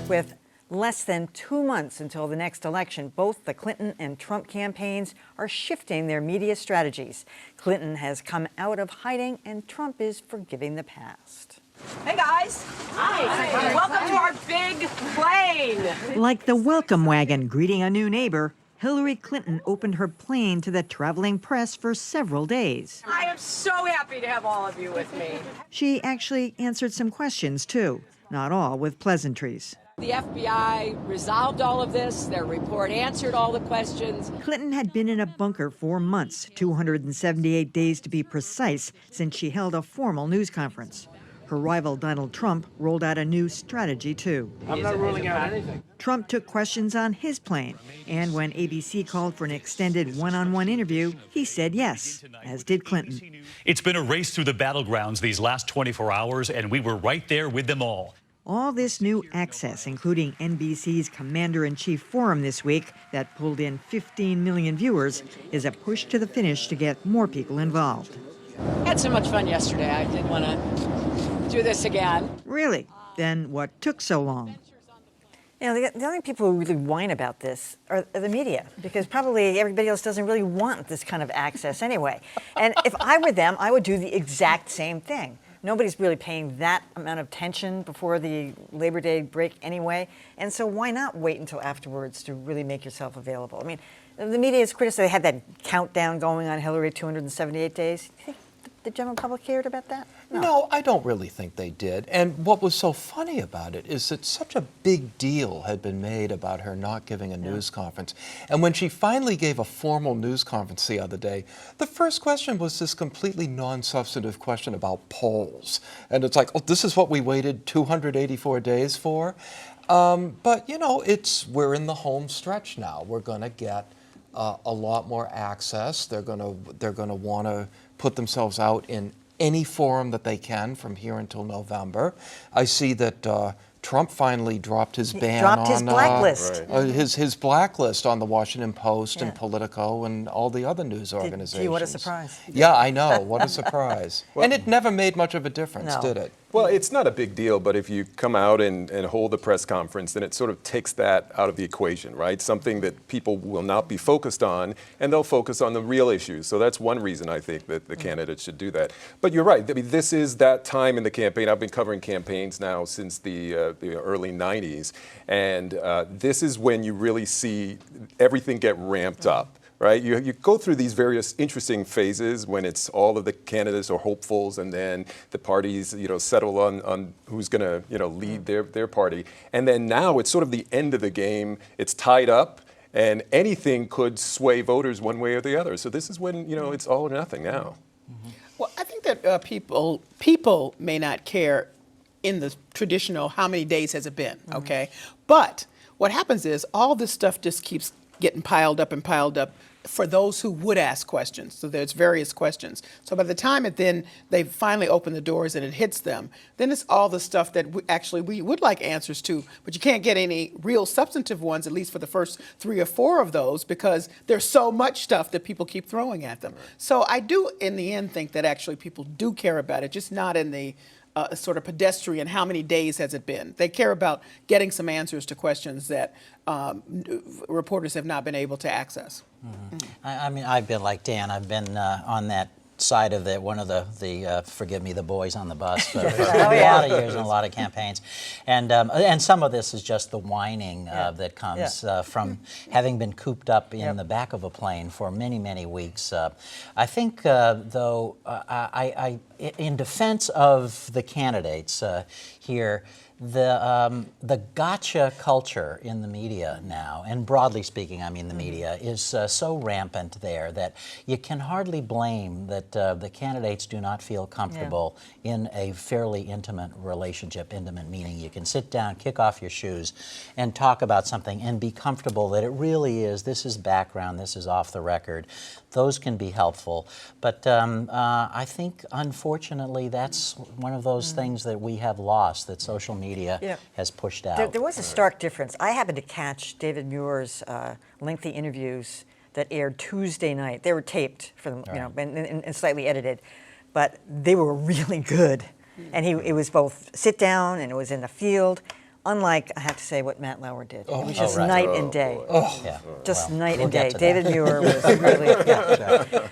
With less than 2 months until the next election, both the Clinton and Trump campaigns are shifting their media strategies. Clinton has come out of hiding, and Trump is forgiving the past. Hey guys. Hi. Welcome to our big plane. Like the welcome wagon greeting a new neighbor, Hillary Clinton opened her plane to the traveling press for several days. I am so happy to have all of you with me. She actually answered some questions, too, not all with pleasantries. The FBI resolved all of this. Their report answered all the questions. Clinton had been in a bunker for months, 278 days to be precise, since she held a formal news conference. Her rival Donald Trump rolled out a new strategy, too. I'm not ruling out anything. Trump took questions on his plane, and when ABC called for an extended one-on-one interview, he said yes, as did Clinton. It's been a race through the battlegrounds these last 24 hours, and we were right there with them all. All this new access, including NBC's Commander-in-Chief Forum this week that pulled in 15 million viewers, is a push to the finish to get more people involved. I had so much fun yesterday. I didn't want to do this again. Really? Then what took so long? You know, the only people who really whine about this are the media, because probably everybody else doesn't really want this kind of access anyway. And if I were them, I would do the exact same thing. Nobody's really paying that amount of attention before the Labor Day break anyway, and so why not wait until afterwards to really make yourself available? I mean, the media is criticized. They had that countdown going on Hillary, 278 days. You think the general public cared about that? No, I don't really think they did. And what was so funny about it is that such a big deal had been made about her not giving a news conference. And when she finally gave a formal news conference the other day, the first question was this completely non-substantive question about polls. And it's like, oh, this is what we waited 284 days for? But, you know, we're in the home stretch now. We're going to get a lot more access. They're going to want to put themselves out in any forum that they can from here until November. I see that Trump finally dropped his ban on his blacklist. His blacklist on the Washington Post and Politico and all the other news organizations. Gee, what a surprise. Yeah, I know. What a surprise. And it never made much of a difference, did it? Well, it's not a big deal, but if you come out and hold a press conference, then it sort of takes that out of the equation, right? Something that people will not be focused on, and they'll focus on the real issues. So that's one reason I think that the candidates should do that. But you're right. I mean, this is that time in the campaign. I've been covering campaigns now since the early 90s, and this is when you really see everything get ramped up. Right, you go through these various interesting phases when it's all of the candidates are hopefuls, and then the parties, settle on who's going to, lead their party, and then now it's sort of the end of the game. It's tied up, and anything could sway voters one way or the other. So this is when it's all or nothing now. Mm-hmm. Well, I think that people may not care in the traditional how many days has it been, okay, but what happens is all this stuff just keeps getting piled up and piled up for those who would ask questions. So there's various questions. So by the time they finally open the doors and it hits them, then it's all the stuff that we would like answers to, but you can't get any real substantive ones, at least for the first 3 or 4 of those, because there's so much stuff that people keep throwing at them. So I do, in the end, think that actually people do care about it, just not in the sort of pedestrian, how many days has it been? They care about getting some answers to questions that reporters have not been able to access. Mm-hmm. I mean, I've been like Dan. I've been on that side of one of the forgive me, the boys on the bus for a lot of years and a lot of campaigns, and some of this is just the whining that comes from having been cooped up in the back of a plane for many weeks. I think though, in defense of the candidates here, the gotcha culture in the media now, and broadly speaking, I mean the media, is so rampant there that you can hardly blame that the candidates do not feel comfortable in a fairly intimate relationship, intimate meaning you can sit down, kick off your shoes, and talk about something and be comfortable that it really is, this is background, this is off the record. Those can be helpful. But I think, unfortunately, that's one of those things that we have lost, that social media has pushed out. There was a stark difference. I happened to catch David Muir's lengthy interviews that aired Tuesday night. They were taped for them, and slightly edited, but they were really good. And it was both sit down and it was in the field. unlike, I have to say, what Matt Lauer did. It was Oh, just right. night and day. Yeah. Just Well, night we'll and get day. to that. David Muir was really, yeah.